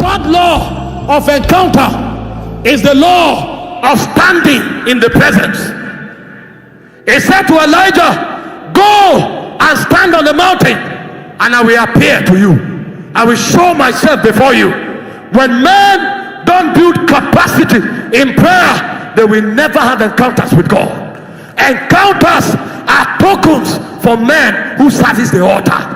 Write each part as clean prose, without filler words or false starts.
third law of encounter is the law of standing in the presence. He said to Elijah, go and stand on the mountain, and I will appear to you. I will show myself before you. When men don't build capacity in prayer, they will never have encounters with God. Encounters are tokens for men who service the altar.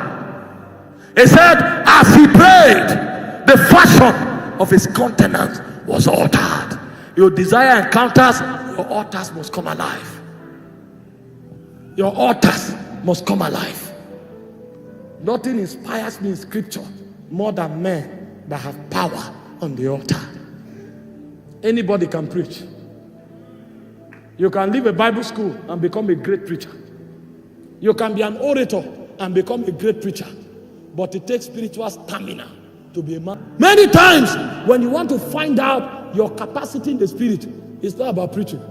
He said, as he prayed, the fashion of his countenance was altered. You desire encounters, your altars must come alive. Your altars must come alive. Nothing inspires me in scripture more than men that have power on the altar. Anybody can preach. You can leave a Bible school and become a great preacher. You can be an orator and become a great preacher. But it takes spiritual stamina to be a man. Many times when you want to find out your capacity in the spirit, it's not about preaching.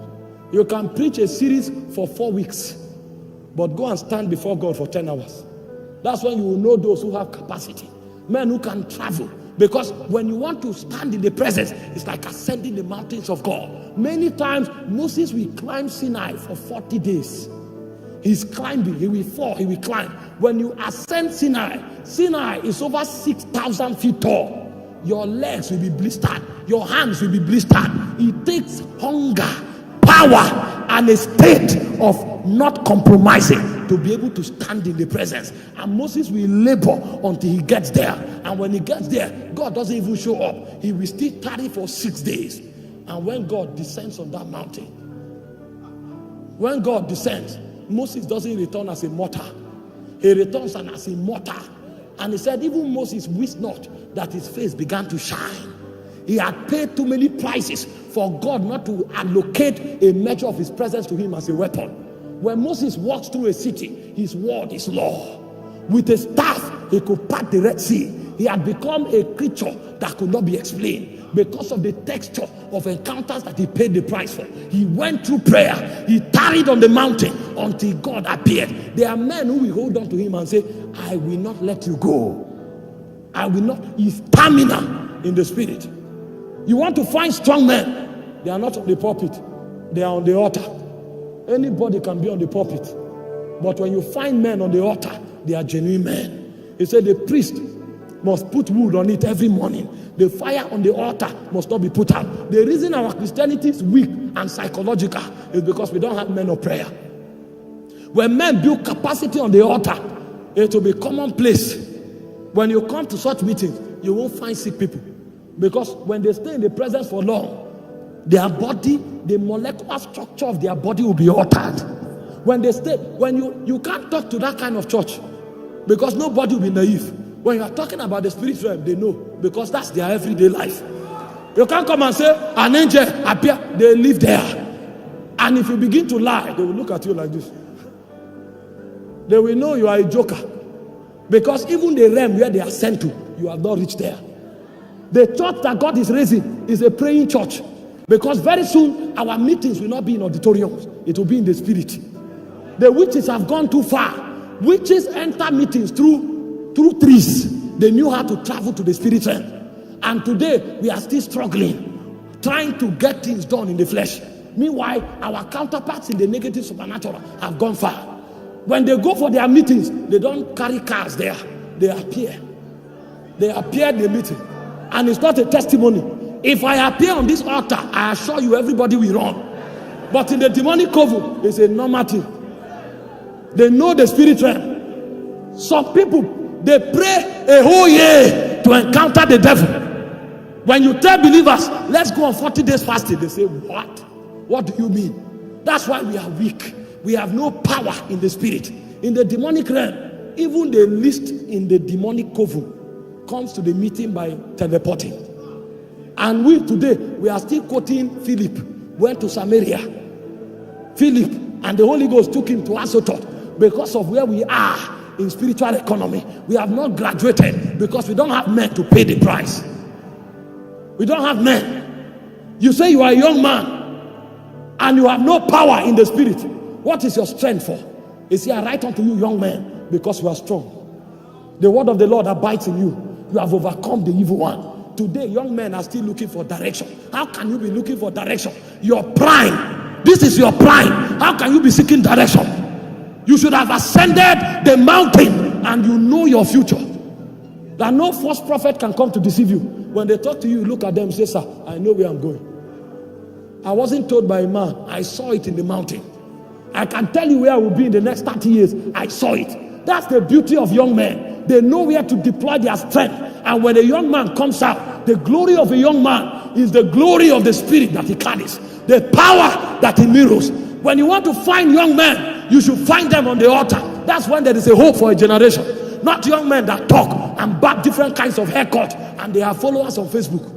You can preach a series for 4 weeks, but go and stand before God for 10 hours. That's when you will know those who have capacity. Men who can travel. Because when you want to stand in the presence, it's like ascending the mountains of God. Many times Moses will climb Sinai for 40 days. He's climbing, he will fall, he will climb. When you ascend Sinai, Sinai is over 6,000 feet tall. Your legs will be blistered, your hands will be blistered. It takes hunger, power, and a state of not compromising to be able to stand in the presence. And Moses will labor until he gets there. And when he gets there, God doesn't even show up. He will still tarry for 6 days. And when God descends on that mountain, when God descends, Moses doesn't return as a mortal. He returns as a mortal. And he said, even Moses wished not that his face began to shine. He had paid too many prices for God not to allocate a measure of his presence to him as a weapon. When Moses walks through a city, his word is law. With a staff, he could part the Red Sea. He had become a creature that could not be explained because of the texture of encounters that he paid the price for. He went through prayer. He tarried on the mountain until God appeared. There are men who will hold on to him and say, I will not let you go. I will not. His stamina in the spirit. You want to find strong men, they are not on the pulpit, they are on the altar. Anybody can be on the pulpit, but when you find men on the altar, they are genuine men. He said the priest must put wood on it every morning. The fire on the altar must not be put out. The reason our Christianity is weak and psychological is because we don't have men of prayer. When men build capacity on the altar, it will be commonplace. When you come to such meetings, you won't find sick people. Because when they stay in the presence for long, their body, the molecular structure of their body will be altered. When they stay, when you can't talk to that kind of church, because nobody will be naive. When you are talking about the spirit realm, they know, because that's their everyday life. You can't come and say, an angel appear, they live there. And if you begin to lie, they will look at you like this. They will know you are a joker. Because even the realm where they are sent to, you have not reached there. The church that God is raising is a praying church. Because very soon, our meetings will not be in auditoriums. It will be in the spirit. The witches have gone too far. Witches enter meetings through trees. They knew how to travel to the spirit realm. And today, we are still struggling, trying to get things done in the flesh. Meanwhile, our counterparts in the negative supernatural have gone far. When they go for their meetings, they don't carry cars there. They appear. They appear in the meeting. And it's not a testimony. If I appear on this altar, I assure you everybody will run. But in the demonic coven, it's a normal thing. They know the spirit realm. Some people, they pray a whole year to encounter the devil. When you tell believers, let's go on 40 days fasting, they say, what? What do you mean? That's why we are weak. We have no power in the spirit. In the demonic realm, even the least in the demonic coven comes to the meeting by teleporting. And we today, we are still quoting Philip went to Samaria. Philip and the Holy Ghost took him to Azotus because of where we are in spiritual economy. We have not graduated because we don't have men to pay the price. We don't have men. You say you are a young man and you have no power in the spirit. What is your strength for? He said, I write unto you, young men, because you are strong. The word of the Lord abides in you. You have overcome the evil one. Today, young men are still looking for direction. How can you be looking for direction? Your prime. This is your prime. How can you be seeking direction? You should have ascended the mountain and you know your future. That no false prophet can come to deceive you. When they talk to you, look at them and say, sir, I know where I'm going. I wasn't told by a man. I saw it in the mountain. I can tell you where I will be in the next 30 years. I saw it. That's the beauty of young men. They know where to deploy their strength. And when a young man comes out, the glory of a young man is the glory of the spirit that he carries, the power that he mirrors. When you want to find young men, you should find them on the altar. That's when there is a hope for a generation. Not young men that talk and back different kinds of haircut and they have followers on Facebook.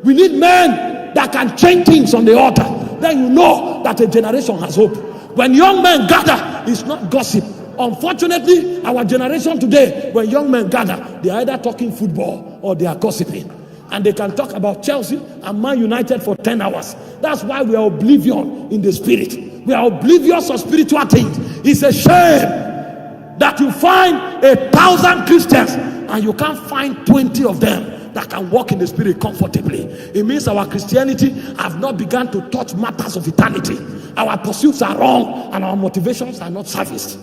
We need men that can change things on the altar. Then you know that a generation has hope. When young men gather, it's not gossip. Unfortunately, our generation today, when young men gather, they are either talking football or they are gossiping. And they can talk about Chelsea and Man United for 10 hours. That's why we are oblivion in the spirit. We are oblivious of spiritual things. It's a shame that you find 1,000 Christians and you can't find 20 of them that can walk in the spirit comfortably. It means our Christianity have not begun to touch matters of eternity. Our pursuits are wrong and our motivations are not serviced.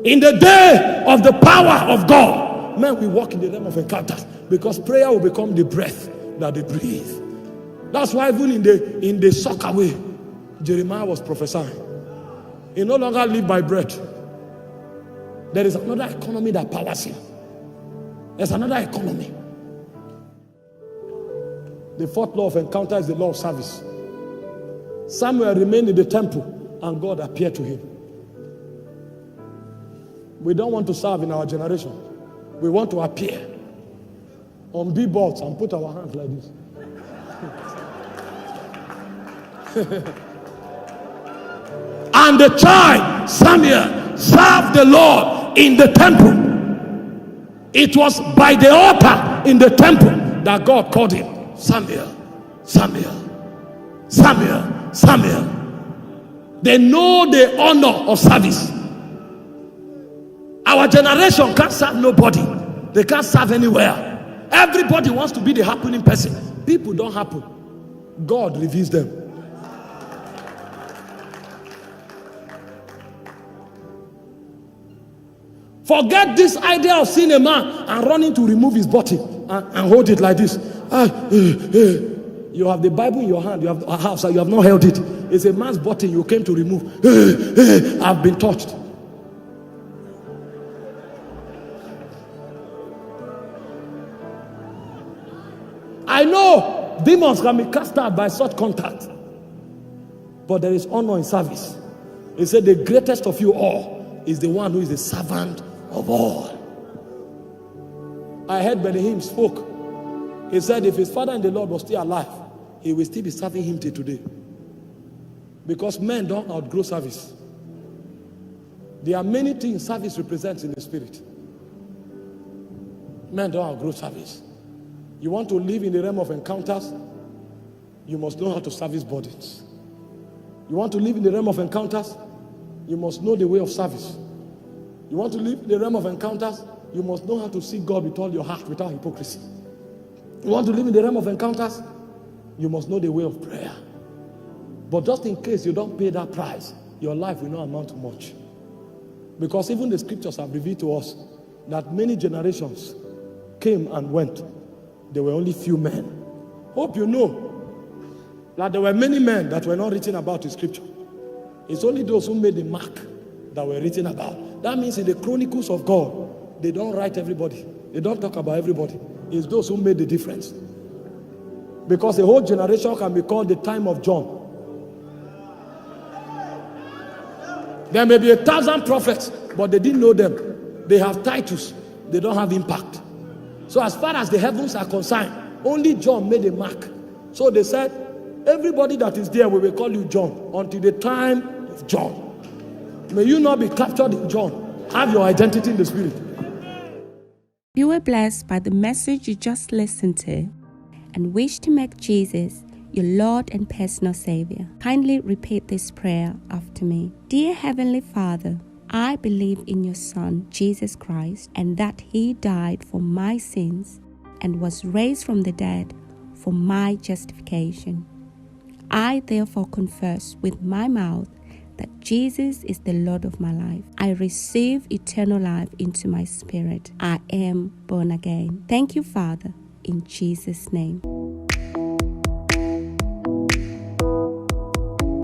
In the day of the power of God, men will walk in the realm of encounters because prayer will become the breath that they breathe. That's why even in the soccer way, Jeremiah was prophesying. He no longer live by bread. There is another economy that powers him. There's another economy. The fourth law of encounter is the law of service. Samuel remained in the temple and God appeared to him. We don't want to serve in our generation. We want to appear on billboards and put our hands like this. And the child Samuel served the Lord in the temple. It was by the altar in the temple that God called him Samuel, Samuel, Samuel, Samuel. They know the honor of service. Our generation can't serve nobody. They can't serve anywhere. Everybody wants to be the happening person. People don't happen. God reveals them. Forget this idea of seeing a man and running to remove his body and hold it like this. You have the Bible in your hand. You have a house. You have not held it. It's a man's body you came to remove. I've been touched. I know demons can be cast out by such contact, but there is honor in service. He said the greatest of you all is the one who is the servant of all. I heard Benihim spoke. He said if his father in the Lord was still alive, he will still be serving him till today. Because men don't outgrow service. There are many things service represents in the spirit. Men don't outgrow service. You want to live in the realm of encounters, you must know how to service burdens. You want to live in the realm of encounters, you must know the way of service. You want to live in the realm of encounters, you must know how to seek God with all your heart, without hypocrisy. You want to live in the realm of encounters, you must know the way of prayer. But just in case you don't pay that price, your life will not amount to much. Because even the scriptures have revealed to us that many generations came and went. There were only few men. Hope you know that there were many men that were not written about in scripture. It's only those who made the mark that were written about. That means in the chronicles of God, they don't write everybody. They don't talk about everybody. It's those who made the difference. Because a whole generation can be called the time of John. There may be 1,000 prophets, but they didn't know them. They have titles. They don't have impact. So as far as the heavens are concerned, only John made a mark. So they said, everybody that is there, we will call you John until the time of John. May you not be captured in John. Have your identity in the spirit. If you were blessed by the message you just listened to and wish to make Jesus your Lord and personal Savior, kindly repeat this prayer after me. Dear Heavenly Father, I believe in your Son, Jesus Christ, and that He died for my sins and was raised from the dead for my justification. I therefore confess with my mouth that Jesus is the Lord of my life. I receive eternal life into my spirit. I am born again. Thank you, Father, in Jesus' name.